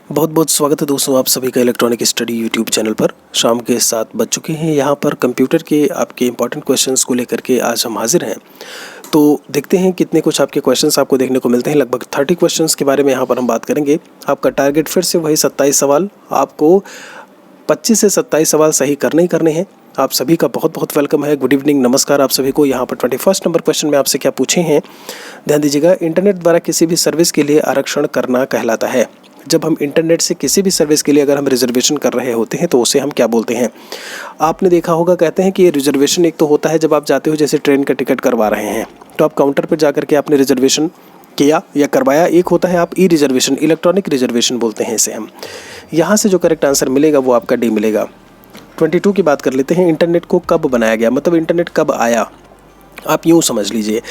बहुत बहुत स्वागत है दोस्तों आप सभी का इलेक्ट्रॉनिक स्टडी यूट्यूब चैनल पर। शाम के 7 बज चुके हैं। यहाँ पर कंप्यूटर के आपके इंपॉर्टेंट क्वेश्चंस को लेकर के आज हम हाजिर हैं। तो देखते हैं कितने कुछ आपके क्वेश्चंस आपको देखने को मिलते हैं। लगभग 30 क्वेश्चंस के बारे में यहाँ पर हम बात करेंगे। आपका टारगेट फिर से वही 27 सवाल, आपको 25 से 27 सवाल सही करने ही करने हैं। आप सभी का बहुत बहुत वेलकम है। गुड इवनिंग, नमस्कार आप सभी को। यहाँ पर 21 नंबर क्वेश्चन में आपसे क्या पूछे हैं, ध्यान दीजिएगा। इंटरनेट द्वारा किसी भी सर्विस के लिए आरक्षण करना कहलाता है। जब हम इंटरनेट से किसी भी सर्विस के लिए अगर हम रिजर्वेशन कर रहे होते हैं तो उसे हम क्या बोलते हैं। आपने देखा होगा, कहते हैं कि ये रिजर्वेशन एक तो होता है जब आप जाते हो, जैसे ट्रेन का टिकट करवा रहे हैं तो आप काउंटर पर जाकर के आपने रिजर्वेशन किया या करवाया। एक होता है आप ई रिजर्वेशन, इलेक्ट्रॉनिक रिजर्वेशन बोलते हैं इसे हम। यहाँ से जो करेक्ट आंसर मिलेगा वो आपका डी मिलेगा। 22 की बात कर लेते हैं। इंटरनेट को कब बनाया गया, मतलब इंटरनेट कब आया, आप यूँ समझ लीजिए।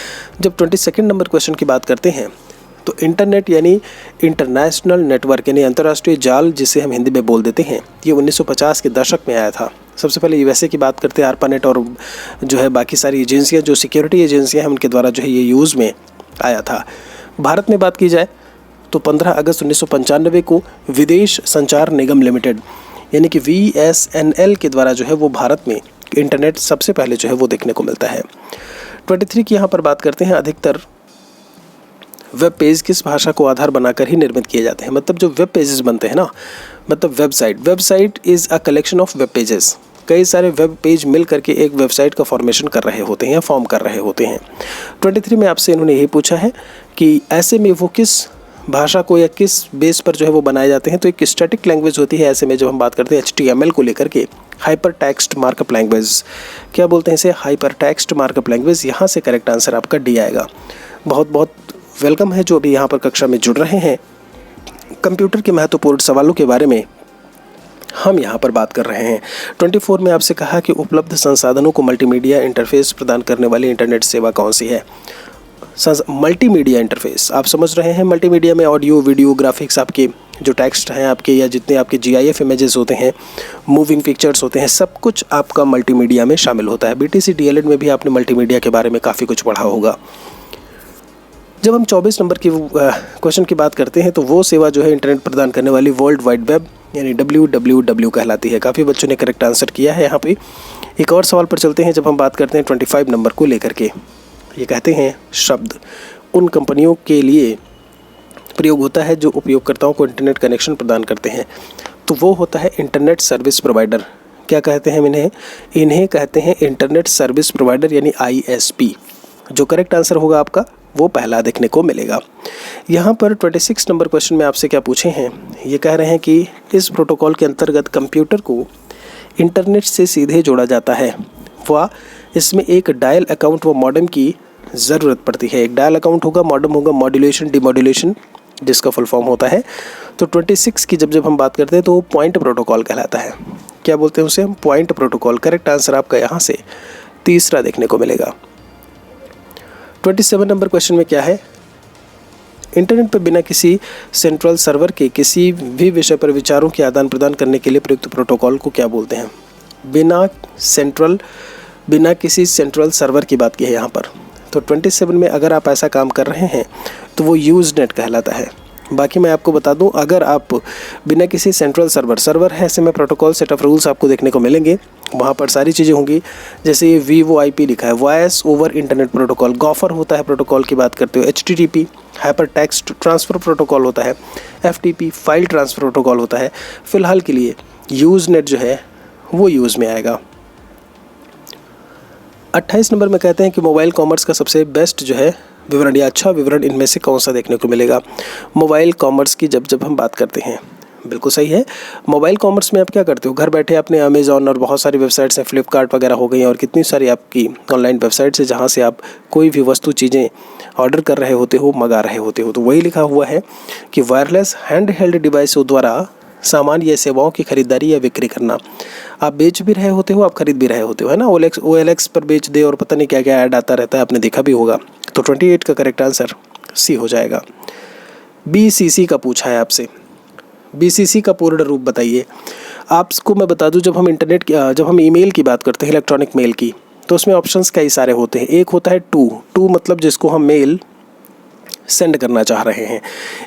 जब 22 नंबर क्वेश्चन की बात करते हैं तो इंटरनेट यानी इंटरनेशनल नेटवर्क यानी अंतर्राष्ट्रीय जाल, जिसे हम हिंदी में बोल देते हैं, ये 1950 के दशक में आया था। सबसे पहले यूएसए की बात करते हैं, ARPANET और जो है बाकी सारी एजेंसियां, जो सिक्योरिटी एजेंसियां हैं, उनके द्वारा जो है ये यूज़ में आया था। भारत में बात की जाए तो 15 अगस्त 1995 को विदेश संचार निगम लिमिटेड यानी कि VSNL के द्वारा जो है वो भारत में इंटरनेट सबसे पहले जो है वो देखने को मिलता है। 23 की यहाँ पर बात करते हैं। अधिकतर वेब पेज किस भाषा को आधार बनाकर ही निर्मित किए जाते हैं। मतलब जो वेब पेजेस बनते हैं ना, मतलब website is a collection of web pages. कई सारे वेब पेज मिल करके एक वेबसाइट का फॉर्मेशन कर रहे होते हैं या फॉर्म कर रहे होते हैं। 23 में आपसे इन्होंने यही पूछा है कि ऐसे में वो किस भाषा को या किस बेस पर जो है वो बनाए जाते हैं। तो एक स्टैटिक लैंग्वेज होती है ऐसे में, जब हम बात करते हैं HTML को लेकर के, हाइपर टेक्स्ट मार्कअप लैंग्वेज, क्या बोलते हैं इसे, हाइपर टेक्स्ट मार्कअप लैंग्वेज। यहाँ से करेक्ट आंसर आपका डी आएगा। बहुत बहुत वेलकम है जो अभी यहाँ पर कक्षा में जुड़ रहे हैं। कंप्यूटर के महत्वपूर्ण सवालों के बारे में हम यहाँ पर बात कर रहे हैं। 24 में आपसे कहा कि उपलब्ध संसाधनों को मल्टीमीडिया इंटरफेस प्रदान करने वाली इंटरनेट सेवा कौन सी है। मल्टीमीडिया इंटरफेस आप समझ रहे हैं। मल्टीमीडिया में ऑडियो, वीडियो, ग्राफिक्स, आपके जो टेक्स्ट हैं आपके, या जितने आपके GIF इमेजेस होते हैं, मूविंग पिक्चर्स होते हैं, सब कुछ आपका मल्टीमीडिया में शामिल होता है। BTC DLED में भी आपने मल्टीमीडिया के बारे में काफ़ी कुछ पढ़ा होगा। जब हम 24 नंबर की क्वेश्चन की बात करते हैं तो वो सेवा जो है इंटरनेट प्रदान करने वाली वर्ल्ड वाइड वेब यानी WWW कहलाती है। काफ़ी बच्चों ने करेक्ट आंसर किया है यहाँ पे। एक और सवाल पर चलते हैं। जब हम बात करते हैं 25 नंबर को लेकर के, ये कहते हैं शब्द उन कंपनियों के लिए प्रयोग होता है जो उपयोगकर्ताओं को इंटरनेट कनेक्शन प्रदान करते हैं। तो वो होता है इंटरनेट सर्विस प्रोवाइडर। क्या कहते हैं इन्हें कहते हैं इंटरनेट सर्विस प्रोवाइडर यानी ISP। जो करेक्ट आंसर होगा आपका वो पहला देखने को मिलेगा। यहाँ पर 26 नंबर क्वेश्चन में आपसे क्या पूछे हैं, ये कह रहे हैं कि इस प्रोटोकॉल के अंतर्गत कंप्यूटर को इंटरनेट से सीधे जोड़ा जाता है व इसमें एक डायल अकाउंट व मॉडेम की ज़रूरत पड़ती है। एक डायल अकाउंट होगा, मॉडेम होगा, मॉड्यूलेशन, डिमॉड्यूलेशन जिसका फुल फॉर्म होता है। तो 26 की जब हम बात करते हैं तो पॉइंट प्रोटोकॉल कहलाता है। क्या बोलते हैं उसे हम, पॉइंट प्रोटोकॉल। करेक्ट आंसर आपका यहाँ से तीसरा देखने को मिलेगा। 27 नंबर क्वेश्चन में क्या है, इंटरनेट पर बिना किसी सेंट्रल सर्वर के किसी भी विषय पर विचारों के आदान प्रदान करने के लिए प्रयुक्त प्रोटोकॉल को क्या बोलते हैं। बिना किसी सेंट्रल सर्वर की बात की है यहाँ पर। तो 27 में अगर आप ऐसा काम कर रहे हैं तो वो यूज़नेट कहलाता है। बाकी मैं आपको बता दूं, अगर आप बिना किसी सेंट्रल सर्वर है, ऐसे में प्रोटोकॉल सेट ऑफ रूल्स आपको देखने को मिलेंगे। वहाँ पर सारी चीज़ें होंगी, जैसे ये VoIP लिखा है, वॉइस ओवर इंटरनेट प्रोटोकॉल। गॉफर होता है प्रोटोकॉल की बात करते हो। HTTP hyper text transfer protocol होता है। FTP फाइल ट्रांसफ़र प्रोटोकॉल होता है। फ़िलहाल के लिए यूज़नेट जो है वो यूज़ में आएगा। 28 नंबर में कहते हैं कि मोबाइल कॉमर्स का सबसे बेस्ट जो है विवरण या अच्छा विवरण इनमें से कौन सा देखने को मिलेगा। मोबाइल कॉमर्स की जब हम बात करते हैं, बिल्कुल सही है। मोबाइल कॉमर्स में आप क्या करते हो, घर बैठे आपने अमेज़ॉन और बहुत सारी वेबसाइट्स हैं, फ्लिपकार्ट वगैरह हो गई और कितनी सारी आपकी ऑनलाइन वेबसाइट्स है जहाँ से आप कोई भी वस्तु चीज़ें ऑर्डर कर रहे होते हो, मंगा रहे होते हो। तो वही लिखा हुआ है कि वायरलेस हैंड हेल्ड डिवाइसों द्वारा सामान या सेवाओं की खरीदारी या बिक्री करना। आप बेच भी रहे होते हो, आप खरीद भी रहे होते हो, है ना। OLX पर बेच दे और पता नहीं क्या क्या ऐड आता रहता है, आपने देखा भी होगा। तो 28 का करेक्ट आंसर C हो जाएगा। BCC का पूछा है आपसे। BCC का पूर्ण रूप बताइए। आपको मैं बता दूं, जब हम ईमेल की बात करते हैं, इलेक्ट्रॉनिक मेल की, तो उसमें ऑप्शंस कई सारे होते हैं। एक होता है टू मतलब जिसको हम मेल सेंड करना चाह रहे हैं।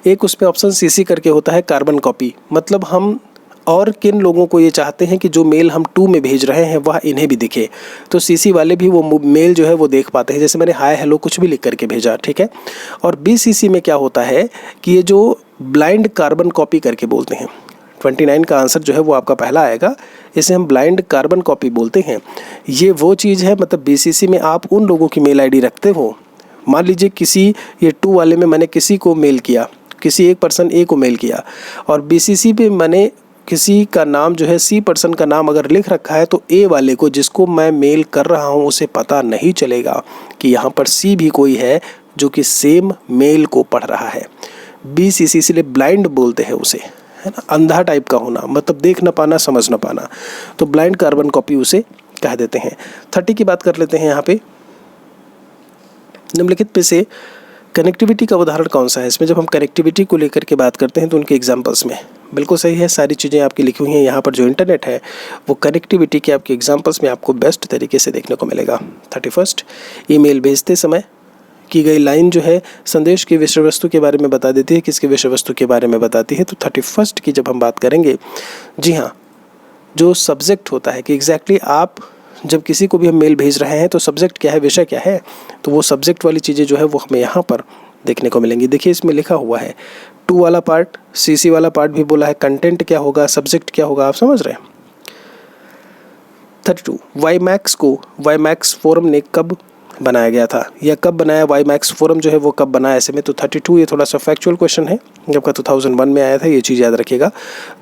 एक उस पर ऑप्शन CC करके होता है, कार्बन कॉपी, मतलब हम और किन लोगों को ये चाहते हैं कि जो मेल हम 2 में भेज रहे हैं वह इन्हें भी दिखे, तो CC वाले भी वो मेल जो है वो देख पाते हैं। जैसे मैंने हाय हेलो कुछ भी लिख करके भेजा, ठीक है। और BCC में क्या होता है कि ये जो ब्लाइंड कार्बन कॉपी करके बोलते हैं, 29 का आंसर जो है वो आपका पहला आएगा। इसे हम ब्लाइंड कार्बन कॉपी बोलते हैं। ये वो चीज़ है, मतलब BCC में आप उन लोगों की मेल ID रखते हो। मान लीजिए किसी ये 2 वाले में मैंने किसी को मेल किया, किसी एक पर्सन A को मेल किया, और BCC पे मैंने किसी का नाम जो है C पर्सन का नाम अगर लिख रखा है, तो A वाले को जिसको मैं मेल कर रहा हूँ उसे पता नहीं चलेगा कि यहाँ पर C भी कोई है जो कि सेम मेल को पढ़ रहा है। BCC इसलिए ब्लाइंड बोलते हैं उसे, है ना, अंधा टाइप का होना, मतलब देख ना पाना, समझ ना पाना, तो ब्लाइंड कार्बन कॉपी उसे कह देते हैं। 30 की बात कर लेते हैं। यहाँ पे निम्नलिखित पे से कनेक्टिविटी का उदाहरण कौन सा है। इसमें जब हम कनेक्टिविटी को लेकर के बात करते हैं तो उनके एग्जांपल्स में बिल्कुल सही है, सारी चीज़ें आपकी लिखी हुई हैं। यहाँ पर जो इंटरनेट है वो कनेक्टिविटी के आपके एग्जांपल्स में आपको बेस्ट तरीके से देखने को मिलेगा। 31 ईमेल भेजते समय की गई लाइन जो है संदेश की विषय वस्तु के बारे में बता देती है, किसके विषय वस्तु के बारे में बताती है। तो 31 की जब हम बात करेंगे, जी हाँ, जो सब्जेक्ट होता है कि एग्जैक्टली आप जब किसी को भी हम मेल भेज रहे हैं तो सब्जेक्ट क्या है, विषय क्या है, तो वो सब्जेक्ट वाली चीज़ें जो है वो हमें यहाँ पर देखने को मिलेंगी। देखिए इसमें लिखा हुआ है 2 वाला पार्ट, CC वाला पार्ट भी बोला है, कंटेंट क्या होगा, सब्जेक्ट क्या होगा, आप समझ रहे हैं। 32 वाईमैक्स को वाईमैक्स फोरम ने कब बनाया गया था, या कब बनाया, वाईमैक्स फोरम जो है वो कब बनाया ऐसे में। तो 32 ये थोड़ा सा फैक्चुअल क्वेश्चन है, जबकि 2001 में आया था, ये चीज़ याद रखिएगा।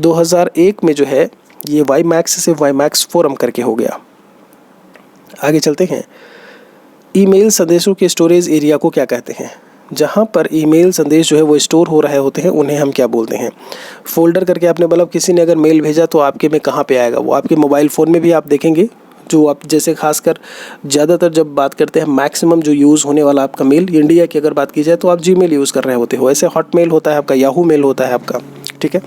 2001 में जो है ये वाईमैक्स से वाईमैक्स फोरम करके हो गया। आगे चलते हैं। ईमेल संदेशों के स्टोरेज एरिया को क्या कहते हैं। जहाँ पर ईमेल संदेश जो है वो स्टोर हो रहे होते हैं उन्हें हम क्या बोलते हैं। फोल्डर करके आपने मतलब किसी ने अगर मेल भेजा तो आपके में कहाँ पे आएगा, वो आपके मोबाइल फ़ोन में भी आप देखेंगे। जो आप जैसे खासकर ज़्यादातर जब बात करते हैं मैक्सिमम जो यूज़ होने वाला आपका मेल, इंडिया की अगर बात की जाए तो आप जीमेल यूज़ कर रहे होते हो, ऐसे हॉटमेल होता है आपका, याहू मेल होता है आपका, ठीक है।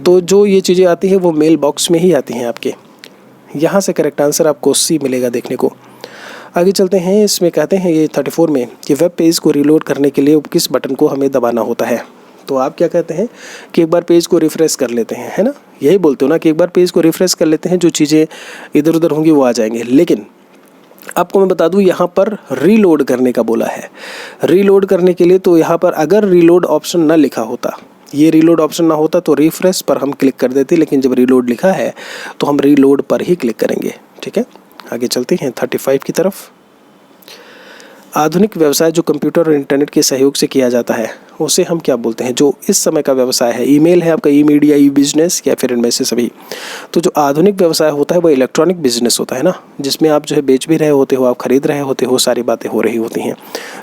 तो जो ये चीज़ें आती हैं वो मेल बॉक्स में ही आती हैं आपके। यहाँ से करेक्ट आंसर आपको C मिलेगा देखने को। आगे चलते हैं। इसमें कहते हैं ये 34 में कि वेब पेज को रीलोड करने के लिए किस बटन को हमें दबाना होता है। तो आप क्या कहते हैं कि एक बार पेज को रिफ़्रेश कर लेते हैं, है ना, यही बोलते हो ना कि एक बार पेज को रिफ़्रेश कर लेते हैं, जो चीज़ें इधर उधर होंगी वो आ जाएंगे। लेकिन आपको मैं बता दूं यहाँ पर रीलोड करने का बोला है। रीलोड करने के लिए तो यहाँ पर अगर रीलोड ऑप्शन ना लिखा होता, ये रीलोड ऑप्शन ना होता तो रिफ्रेश पर हम क्लिक कर देते, लेकिन जब रीलोड लिखा है तो हम रीलोड पर ही क्लिक करेंगे, ठीक है। आगे चलते हैं 35 की तरफ। आधुनिक व्यवसाय जो कंप्यूटर और इंटरनेट के सहयोग से किया जाता है उसे हम क्या बोलते हैं। जो इस समय का व्यवसाय है, ईमेल है आपका, ई मीडिया, ई बिजनेस, या फिर इनमें से सभी। तो जो आधुनिक व्यवसाय होता है वो इलेक्ट्रॉनिक बिजनेस होता है ना, जिसमें आप जो है बेच भी रहे होते हो, आप खरीद रहे होते हो, सारी बातें हो रही होती हैं।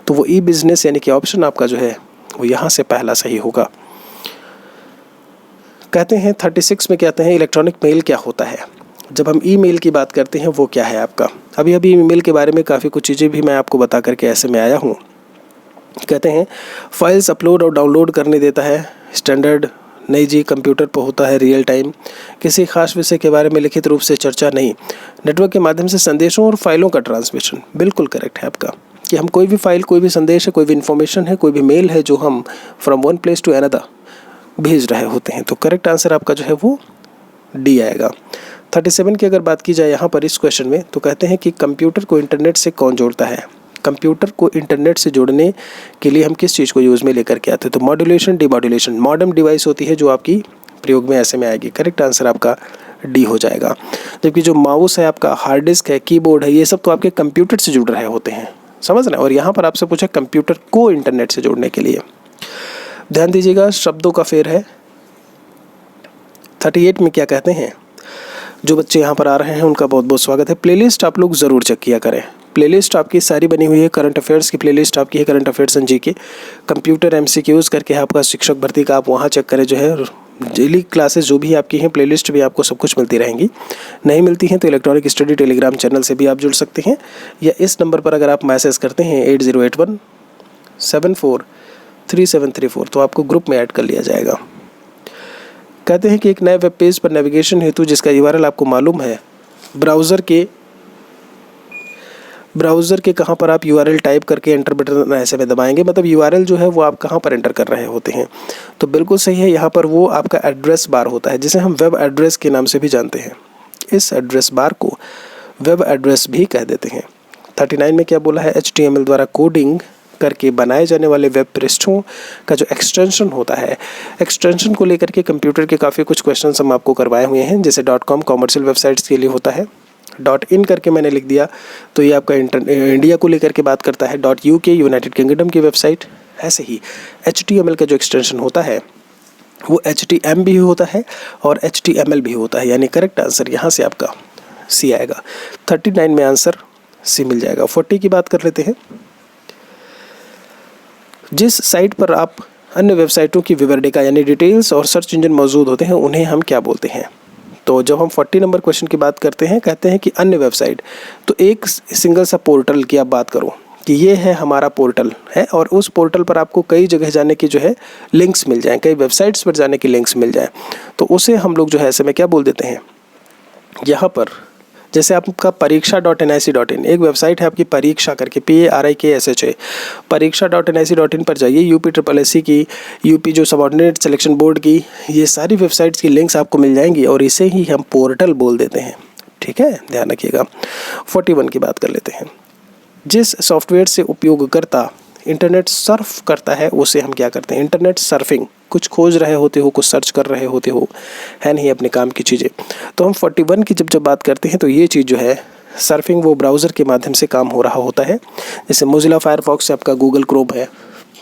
तो वो ई बिजनेस यानी कि ऑप्शन आपका जो है वो यहाँ से पहला सही होगा। कहते हैं 36 में कहते हैं इलेक्ट्रॉनिक मेल क्या होता है। जब हम ईमेल की बात करते हैं वो क्या है आपका। अभी ईमेल के बारे में काफ़ी कुछ चीज़ें भी मैं आपको बता करके ऐसे में आया हूँ। कहते हैं फाइल्स अपलोड और डाउनलोड करने देता है, स्टैंडर्ड नहीं जी, कंप्यूटर पर होता है रियल टाइम, किसी खास विषय के बारे में लिखित रूप से चर्चा नहीं, नेटवर्क के माध्यम से संदेशों और फाइलों का ट्रांसमिशन। बिल्कुल करेक्ट है आपका कि हम कोई भी फाइल, कोई भी संदेश है, कोई भी इन्फॉर्मेशन है, कोई भी मेल है जो हम from one place to another भेज रहे होते हैं। तो करेक्ट आंसर आपका जो है वो डी आएगा। 37 की अगर बात की जाए यहाँ पर इस क्वेश्चन में, तो कहते हैं कि कंप्यूटर को इंटरनेट से कौन जोड़ता है। कंप्यूटर को इंटरनेट से जोड़ने के लिए हम किस चीज़ को यूज़ में लेकर के आते हैं। तो मॉड्यूलेशन, डिमॉड्यूलेशन, मॉडेम डिवाइस होती है जो आपकी प्रयोग में ऐसे में आएगी। करेक्ट आंसर आपका डी हो जाएगा। जबकि जो माउस है आपका, हार्ड डिस्क है, कीबोर्ड है, ये सब तो आपके कंप्यूटर से जुड़ रहे होते हैं, समझ रहे हैं। और यहाँ पर आपसे पूछा कंप्यूटर को इंटरनेट से जोड़ने के लिए। ध्यान दीजिएगा, शब्दों का फेर है। 38 में क्या कहते हैं, जो बच्चे यहाँ पर आ रहे हैं उनका बहुत बहुत स्वागत है। प्लेलिस्ट आप लोग ज़रूर चेक किया करें। प्लेलिस्ट आपकी सारी बनी हुई है, करंट अफेयर्स की प्लेलिस्ट आपकी है, current affairs and GK, computer MCQs करके आपका शिक्षक भर्ती का, आप वहाँ चेक करें जो है। डेली क्लासेस जो भी आपकी हैं, प्लेलिस्ट भी आपको सब कुछ मिलती रहेंगी। नहीं मिलती हैं तो इलेक्ट्रॉनिक स्टडी टेलीग्राम चैनल से भी आप जुड़ सकते हैं, या इस नंबर पर अगर आप मैसेज करते हैं 8081743734 तो आपको ग्रुप में ऐड कर लिया जाएगा। कहते हैं कि एक नए वेब पेज पर नेविगेशन हेतु जिसका URL आपको मालूम है, ब्राउज़र ब्राउज़र के कहाँ पर आप URL टाइप करके एंटर बटन ऐसे में दबाएंगे, मतलब URL जो है वो आप कहाँ पर एंटर कर रहे होते हैं। तो बिल्कुल सही है, यहाँ पर वो आपका एड्रेस बार होता है जिसे हम वेब एड्रेस के नाम से भी जानते हैं। इस एड्रेस बार को वेब एड्रेस भी कह देते हैं। 39 में क्या बोला है, HTML द्वारा कोडिंग करके बनाए जाने वाले वेब पृष्ठों का जो एक्सटेंशन होता है, एक्सटेंशन को लेकर के कंप्यूटर के काफ़ी कुछ क्वेश्चन हम आपको करवाए हुए हैं। जैसे .com कॉमर्शियल वेबसाइट्स के लिए होता है, .in करके मैंने लिख दिया तो ये आपका इंडिया को लेकर के बात करता है, .UK यूनाइटेड किंगडम की वेबसाइट। ऐसे ही HTML का जो एक्सटेंशन होता है वो HTM भी होता है और HTML भी होता है, यानी करेक्ट आंसर यहाँ से आपका C आएगा। 39 में आंसर C मिल जाएगा। 40 की बात कर लेते हैं। जिस साइट पर आप अन्य वेबसाइटों की विवरणिका यानी डिटेल्स और सर्च इंजन मौजूद होते हैं उन्हें हम क्या बोलते हैं। तो जब हम 40 नंबर क्वेश्चन की बात करते हैं, कहते हैं कि अन्य वेबसाइट, तो एक सिंगल सा पोर्टल की आप बात करो कि ये है हमारा पोर्टल है और उस पोर्टल पर आपको कई जगह जाने की जो है लिंक्स मिल जाएं, कई वेबसाइट्स पर जाने की लिंक्स मिल जाएं, तो उसे हम लोग जो है ऐसे में क्या बोल देते हैं। यहाँ पर जैसे आपका परीक्षा.nic.in एक वेबसाइट है आपकी, परीक्षा करके PARIKSHA, परीक्षा.nic.in पर जाइए। UPSSC की, यूपी जो सबऑर्डिनेट सिलेक्शन बोर्ड की, ये सारी वेबसाइट्स की लिंक्स आपको मिल जाएंगी और इसे ही हम पोर्टल बोल देते हैं। ठीक है, ध्यान रखिएगा। 41 की बात कर लेते हैं। जिस सॉफ्टवेयर से उपयोगकर्ता इंटरनेट सर्फ करता है उसे हम क्या करते हैं, इंटरनेट सर्फिंग। कुछ खोज रहे होते हो, कुछ सर्च कर रहे होते हो, है नहीं अपने काम की चीज़ें। तो हम 41 की जब बात करते हैं तो ये चीज़ जो है सर्फिंग वो ब्राउज़र के माध्यम से काम हो रहा होता है। जैसे मोजिला फायरफॉक्स से आपका गूगल क्रोम है,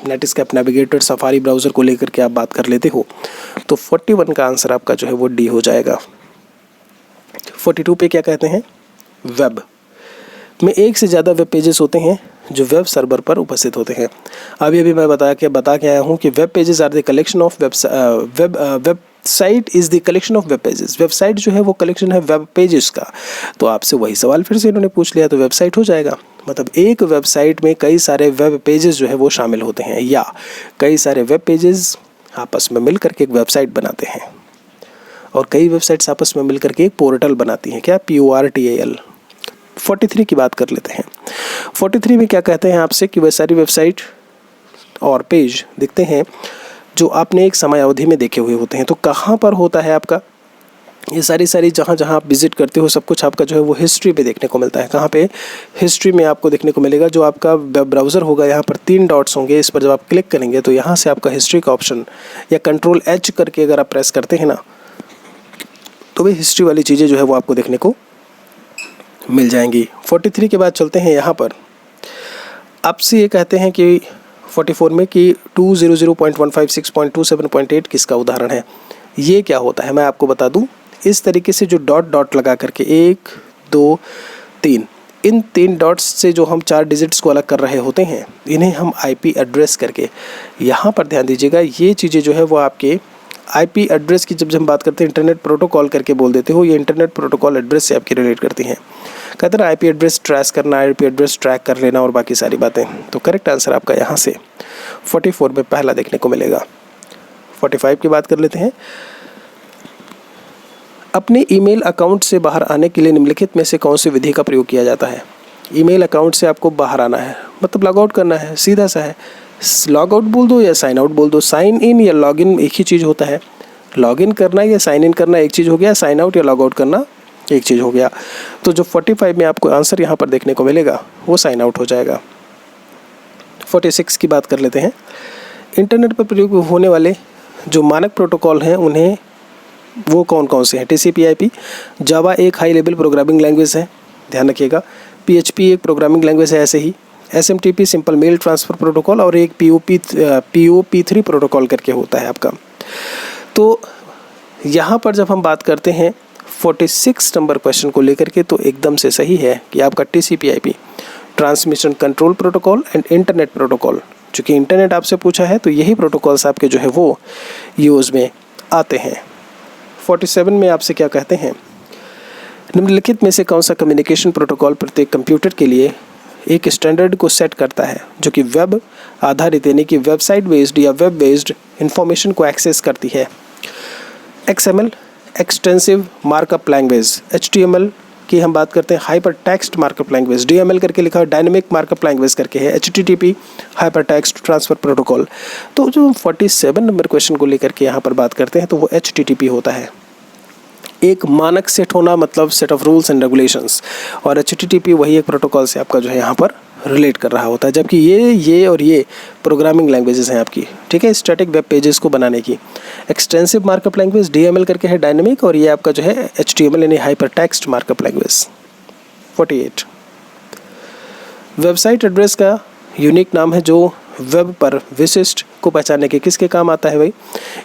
नेटस्केप नेविगेटर, सफारी ब्राउज़र को लेकर के आप बात कर लेते हो, तो 41 का आंसर आपका जो है वो D हो जाएगा। 42 पे क्या कहते हैं, वेब में एक से ज़्यादा वेब पेजेस होते हैं जो वेब सर्वर पर उपस्थित होते हैं। अभी मैं बता के आया हूँ कि web pages are the collection of website is the collection of web pages. Website जो है वो कलेक्शन है वेब पेजेस का। तो आपसे वही सवाल फिर से इन्होंने पूछ लिया, तो वेबसाइट हो जाएगा। मतलब एक वेबसाइट में कई सारे वेब पेजेस जो है वो शामिल होते हैं, या कई सारे वेब पेजेस आपस में मिल करके एक वेबसाइट बनाते हैं, और कई वेबसाइट्स आपस में मिल करके एक पोर्टल बनाती हैं, क्या, PORTAL। 43 की बात कर लेते हैं। 43 में क्या कहते हैं आपसे कि वह सारी वेबसाइट और पेज दिखते हैं जो आपने एक समय अवधि में देखे हुए होते हैं। तो कहाँ पर होता है आपका ये सारी जहाँ आप विजिट करते हो सब कुछ आपका जो है वो हिस्ट्री पे देखने को मिलता है। कहाँ पे, हिस्ट्री में आपको देखने को मिलेगा। जो आपका वेब ब्राउज़र होगा यहाँ पर 3 डॉट्स होंगे, इस पर जब आप क्लिक करेंगे तो यहाँ से आपका हिस्ट्री का ऑप्शन, या Ctrl+H करके अगर आप प्रेस करते हैं ना, तो वे हिस्ट्री वाली चीज़ें जो है वो आपको देखने को मिल जाएंगी। 43 के बाद चलते हैं यहाँ पर, आपसे ये कहते हैं कि 44 में कि 200.156.27.8 किसका उदाहरण है। ये क्या होता है मैं आपको बता दूं। इस तरीके से जो डॉट लगा करके 1 2 3, इन 3 डॉट्स से जो हम 4 डिजिट्स को अलग कर रहे होते हैं, इन्हें हम IP एड्रेस करके, यहाँ पर ध्यान दीजिएगा, ये चीज़ें जो है वो आपके IP एड्रेस की जब हम बात करते हैं इंटरनेट प्रोटोकॉल करके बोल देते हो, ये इंटरनेट प्रोटोकॉल एड्रेस से आपकी रिलेट करती हैं। कहते हैं ना IP एड्रेस ट्रेस करना, IP एड्रेस ट्रैक कर लेना और बाकी सारी बातें। तो करेक्ट आंसर आपका यहाँ से 44 में पहला देखने को मिलेगा। 45 की बात कर लेते हैं। अपने ईमेल अकाउंट से बाहर आने के लिए निम्नलिखित में से कौन सी विधि का प्रयोग किया जाता है। ईमेल अकाउंट से आपको बाहर आना है, मतलब लॉग आउट करना है, सीधा सा है। लॉग आउट बोल दो या साइन आउट बोल दो, साइन इन या लॉग इन एक ही चीज़ होता है। लॉग इन करना या साइन इन करना एक चीज़ हो गया, साइन आउट या लॉग आउट करना एक चीज़ हो गया। तो जो 45 में आपको आंसर यहाँ पर देखने को मिलेगा वो साइन आउट हो जाएगा। 46 की बात कर लेते हैं। इंटरनेट पर प्रयोग होने वाले जो मानक प्रोटोकॉल हैं उन्हें वो कौन से हैं। TCP/IP, जावा एक हाई लेवल प्रोग्रामिंग लैंग्वेज है, ध्यान रखिएगा। PHP एक प्रोग्रामिंग लैंग्वेज है ऐसे ही। SMTP simple mail transfer protocol, और एक POP3 प्रोटोकॉल करके होता है आपका। तो यहाँ पर जब हम बात करते हैं 46 नंबर क्वेश्चन को लेकर के, तो एकदम से सही है कि आपका TCP/IP transmission control protocol and internet protocol, चूँकि इंटरनेट आपसे पूछा है तो यही प्रोटोकॉल्स आपके जो है वो यूज़ में आते हैं। 47 में आपसे क्या कहते हैं, निम्नलिखित में से कौन सा कम्युनिकेशन प्रोटोकॉल प्रत्येक कंप्यूटर के लिए एक स्टैंडर्ड को सेट करता है जो कि वेब आधारित यानी कि वेबसाइट बेस्ड या वेब बेस्ड इंफॉर्मेशन को एक्सेस करती है। XML extensive markup language, HTML की हम बात करते हैं hyper text markup language, DML करके लिखा है, डायनेमिक मार्कअप लैंग्वेज करके है, HTTP hyper text transfer protocol. तो जो 47 नंबर क्वेश्चन को लेकर के यहाँ पर बात करते हैं तो वो HTTP होता है। एक मानक सेट होना मतलब set of rules and regulations, और HTTP वही एक प्रोटोकॉल से आपका जो है यहाँ पर रिलेट कर रहा होता है, जबकि ये और ये प्रोग्रामिंग लैंग्वेजेस हैं आपकी, ठीक है, स्टैटिक वेब पेजेस को बनाने की। एक्सटेंसिव मार्कअप लैंग्वेज DML करके है डायनेमिक, और ये आपका जो है HTML यानी hyper text markup language. 48 website address का यूनिक नाम है जो वेब पर विशिष्ट को पहचानने के किसके काम आता है भाई?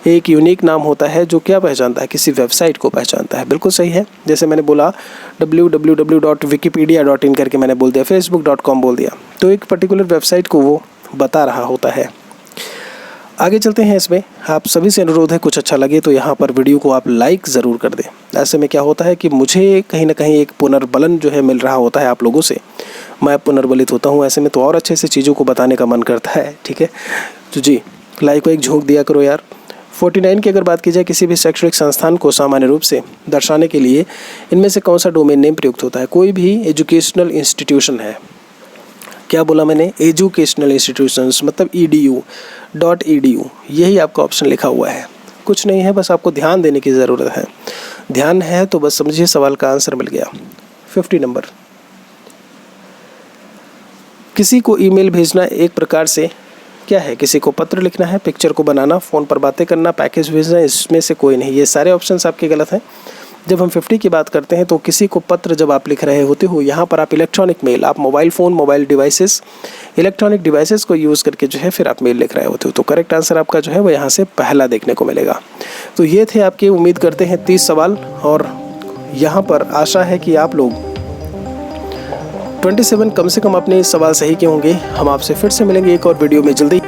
एक यूनिक नाम होता है जो क्या पहचानता है? किसी वेबसाइट को पहचानता है। बिल्कुल सही है। जैसे मैंने बोला www.wikipedia.in करके मैंने बोल दिया, facebook.com बोल दिया, तो एक पर्टिकुलर वेबसाइट को वो बता रहा होता है। आगे चलते हैं। इसमें आप सभी से अनुरोध है, कुछ अच्छा लगे तो यहाँ पर वीडियो को आप लाइक ज़रूर कर दें। ऐसे में क्या होता है कि मुझे कहीं ना कहीं एक पुनर्बलन जो है मिल रहा होता है आप लोगों से, मैं पुनर्बलित होता हूँ, ऐसे में तो और अच्छे से चीज़ों को बताने का मन करता है, ठीक है। तो जी लाइक को एक झोंक दिया करो यार। 49 की अगर बात की जाए, किसी भी शैक्षणिक संस्थान को सामान्य रूप से दर्शाने के लिए इनमें से कौन सा डोमेन नेम प्रयुक्त होता है? कोई भी एजुकेशनल इंस्टीट्यूशन है, क्या बोला मैंने? एजुकेशनल इंस्टीट्यूशंस मतलब edu.edu, यही आपका ऑप्शन लिखा हुआ है, कुछ नहीं है, बस आपको ध्यान देने की ज़रूरत है। ध्यान है तो बस समझिए सवाल का आंसर मिल गया। 50 नंबर, किसी को ईमेल भेजना एक प्रकार से क्या है? किसी को पत्र लिखना है, पिक्चर को बनाना, फ़ोन पर बातें करना, पैकेज भेजना, इसमें से कोई नहीं। ये सारे ऑप्शंस आपके गलत हैं। जब हम 50 की बात करते हैं तो किसी को पत्र जब आप लिख रहे होते हो, यहाँ पर आप इलेक्ट्रॉनिक मेल, आप mobile phone, mobile devices, electronic devices को यूज़ करके जो है फिर आप मेल लिख रहे होते हो। तो करेक्ट आंसर आपका जो है वो यहाँ से पहला देखने को मिलेगा। तो ये थे आपके, उम्मीद करते हैं 30 सवाल, और यहाँ पर आशा है कि आप लोग 27 कम से कम अपने सवाल सही के होंगे। हम आपसे फिर से मिलेंगे एक और वीडियो में जल्दी।